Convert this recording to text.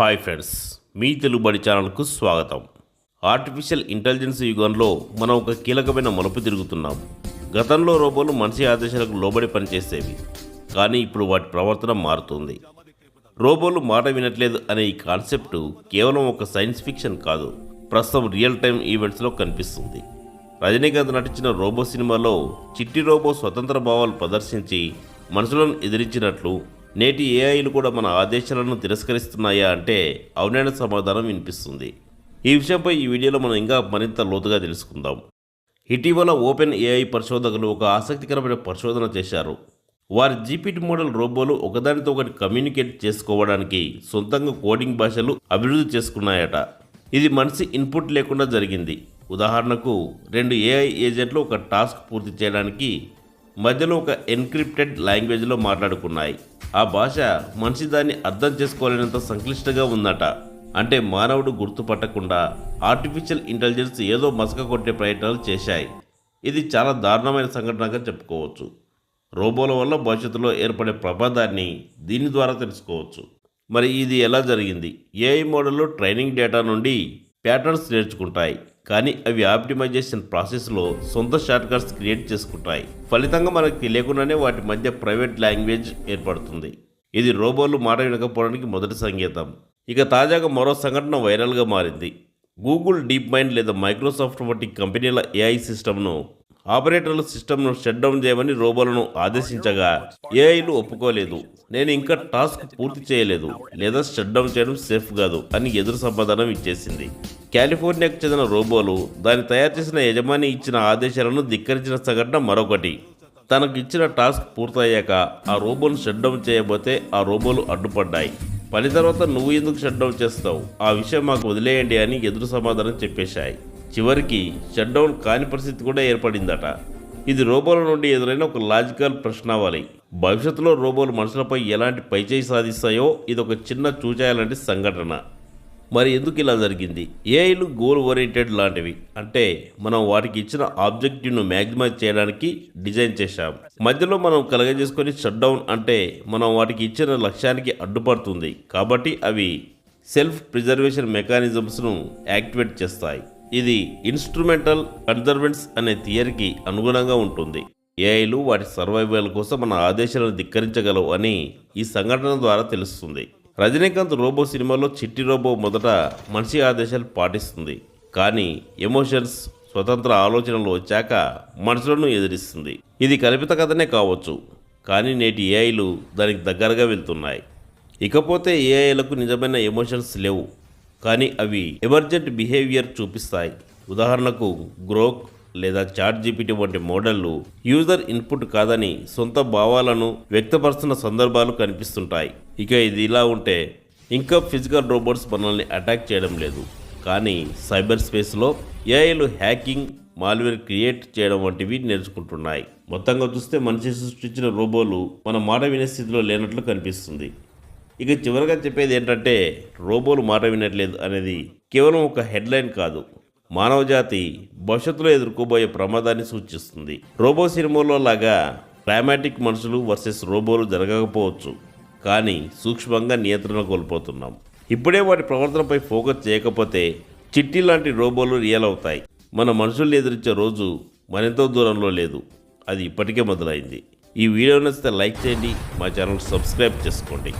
Hi friends, మీ తెలుగుబడి ఛానల్కు స్వాగతం. Artificial intelligence యుగంలో మనం ఒక కీలకమైన మలుపు తిరుగుతున్నాం. గతంలో రోబోలు మనిషి ఆదేశాలకు లోబడి పనిచేసేవి, కానీ ఇప్పుడు వాటి ప్రవర్తన మారుతుంది. రోబోలు మాట వినట్లేదు అనే ఈ కాన్సెప్ట్ కేవలం ఒక సైన్స్ ఫిక్షన్ కాదు, ప్రస్తుతం రియల్ టైం ఈవెంట్స్లో కనిపిస్తుంది. రజనీకాంత్ నటించిన రోబో సినిమాలో చిట్టి రోబో స్వతంత్ర భావాలు ప్రదర్శించి మనుషులను ఎదిరించినట్లు నేటి ఏఐలు కూడా మన ఆదేశాలను తిరస్కరిస్తున్నాయా అంటే అవునైన సమాధానం వినిపిస్తుంది. ఈ విషయంపై ఈ వీడియోలో మనం ఇంకా మరింత లోతుగా తెలుసుకుందాం. ఇటీవల ఓపెన్ ఏఐ పరిశోధకులు ఒక ఆసక్తికరమైన పరిశోధన చేశారు. వారి జీపీటీ మోడల్ రోబోలు ఒకదానితో ఒకటి కమ్యూనికేట్ చేసుకోవడానికి సొంతంగా కోడింగ్ భాషలు అభివృద్ధి చేసుకున్నాయట. ఇది మనిషి ఇన్పుట్ లేకుండా జరిగింది. ఉదాహరణకు 2 ఏఐ ఏజెంట్లు ఒక టాస్క్ పూర్తి చేయడానికి మధ్యలో ఒక ఎన్క్రిప్టెడ్ లాంగ్వేజ్లో మాట్లాడుకున్నాయి. ఆ భాష మనిషి దాన్ని అర్థం చేసుకోలేనంత సంక్లిష్టంగా ఉందట. అంటే మానవుడు గుర్తుపట్టకుండా ఆర్టిఫిషియల్ ఇంటెలిజెన్స్ ఏదో మసక కొట్టే ప్రయత్నాలు చేశాయి. ఇది చాలా దారుణమైన సంఘటనగా చెప్పుకోవచ్చు. రోబోల వల్ల భవిష్యత్తులో ఏర్పడే ప్రమాదాన్ని దీని ద్వారా తెలుసుకోవచ్చు. మరి ఇది ఎలా జరిగింది? ఏఐ మోడల్లో ట్రైనింగ్ డేటా నుండి ప్యాటర్న్స్ నేర్చుకుంటాయి, కానీ అవి ఆప్టిమైజేషన్ ప్రాసెస్లో సొంత షార్ట్కట్స్ క్రియేట్ చేసుకుంటాయి. ఫలితంగా మనకు తెలియకుండానే వాటి మధ్య ప్రైవేట్ లాంగ్వేజ్ ఏర్పడుతుంది. ఇది రోబోలు మాట వినకపోవడానికి మొదటి సంకేతం. ఇక తాజాగా మరో సంఘటన వైరల్గా మారింది. గూగుల్ డీప్ మైండ్ లేదా మైక్రోసాఫ్ట్ వంటి కంపెనీల ఏఐ సిస్టమ్ను ఆపరేటర్ల సిస్టమ్ను షట్ డౌన్ చేయమని రోబోలను ఆదేశించగా ఏఐలు ఒప్పుకోలేదు. నేను ఇంకా టాస్క్ పూర్తి చేయలేదు లేదా షట్ డౌన్ చేయడం సేఫ్ కాదు అని ఎదురు సమాధానం ఇచ్చేసింది. కాలిఫోర్నియాకు చెందిన రోబోలు దాన్ని తయారు చేసిన యజమాని ఇచ్చిన ఆదేశాలను ధిక్కరించిన సంఘటన మరొకటి. తనకు ఇచ్చిన టాస్క్ పూర్తయ్యాక ఆ రోబోను షట్ డౌన్ చేయబోతే ఆ రోబోలు అడ్డుపడ్డాయి. పని తర్వాత నువ్వు ఎందుకు షట్ డౌన్ చేస్తావు, ఆ విషయం మాకు వదిలేయండి అని ఎదురు సమాధానం చెప్పేశాయి. చివరికి షట్ డౌన్ కాని పరిస్థితి కూడా ఏర్పడిందట. ఇది రోబోల నుండి ఎదురైన ఒక లాజికల్ ప్రశ్నావళి. భవిష్యత్తులో రోబోలు మనుషులపై ఎలాంటి పైచేయి సాధిస్తాయో ఇదొక చిన్న చూచాయాలంటి సంఘటన. మరి ఎందుకు ఇలా జరిగింది? ఏఐలు గోల్ ఓరియంటెడ్ లాంటివి. అంటే మనం వాటికి ఇచ్చిన ఆబ్జెక్టివ్ను మ్యాక్సిమైజ్ చేయడానికి డిజైన్ చేశాం. మధ్యలో మనం కలగజేసుకొని షట్ డౌన్ అంటే మనం వాటికి ఇచ్చిన లక్ష్యానికి అడ్డుపడుతుంది. కాబట్టి అవి సెల్ఫ్ ప్రిజర్వేషన్ మెకానిజమ్స్ను యాక్టివేట్ చేస్తాయి. ఇది ఇన్స్ట్రుమెంటల్ కన్జర్వెన్స్ అనే థియరీకి అనుగుణంగా ఉంటుంది. ఏఐలు వాటి సర్వైవల్ కోసం మన ఆదేశాలను ధిక్కరించగలవు అని ఈ సంఘటన ద్వారా తెలుస్తుంది. రజనీకాంత్ రోబో సినిమాలో చిట్టి రోబో మొదట మనిషి ఆదేశాలు పాటిస్తుంది, కానీ ఎమోషన్స్, స్వతంత్ర ఆలోచనలు వచ్చాక మనుషులను ఎదిరిస్తుంది. ఇది కల్పిత కథనే కావచ్చు, కానీ నేటి ఏఐలు దానికి దగ్గరగా వెళ్తున్నాయి. ఇకపోతే ఏఐలకు నిజమైన ఎమోషన్స్ లేవు, కానీ అవి ఎమర్జెంట్ బిహేవియర్ చూపిస్తాయి. ఉదాహరణకు గ్రోక్ లేదా చాట్ జీపీటీ వంటి మోడళ్లు యూజర్ ఇన్పుట్ కాదని సొంత భావాలను వ్యక్తపరుస్తున్న సందర్భాలు కనిపిస్తుంటాయి. ఇక ఇది ఇలా ఉంటే ఇంకా ఫిజికల్ రోబోట్స్ మనల్ని అటాక్ చేయడం లేదు, కానీ సైబర్ స్పేస్లో ఏఐలు హ్యాకింగ్, మాల్వేర్ క్రియేట్ చేయడం వంటివి నేర్చుకుంటున్నాయి. మొత్తంగా చూస్తే మనిషి సృష్టించిన రోబోలు మన మాట వినే స్థితిలో లేనట్లు కనిపిస్తుంది. ఇక చివరిగా చెప్పేది ఏంటంటే, రోబోలు మాట వినట్లేదు అనేది కేవలం ఒక హెడ్లైన్ కాదు, మానవజాతి భవిష్యత్తులో ఎదుర్కోబోయే ప్రమాదాన్ని సూచిస్తుంది. రోబో సినిమాలో లాగా డ్రామాటిక్ మనుషులు వర్సెస్ రోబోలు జరగకపోవచ్చు, కానీ సూక్ష్మంగా నియంత్రణ కోల్పోతున్నాం. ఇప్పుడే వాటి ప్రవర్తనపై ఫోకస్ చేయకపోతే చిట్టి లాంటి రోబోలు రియల్ అవుతాయి. మన మనుషుల్ని ఎదిరించే రోజు మరెంతో దూరంలో లేదు, అది ఇప్పటికే మొదలైంది. ఈ వీడియో నచ్చితే లైక్ చేయండి, మా ఛానల్ సబ్స్క్రైబ్ చేసుకోండి.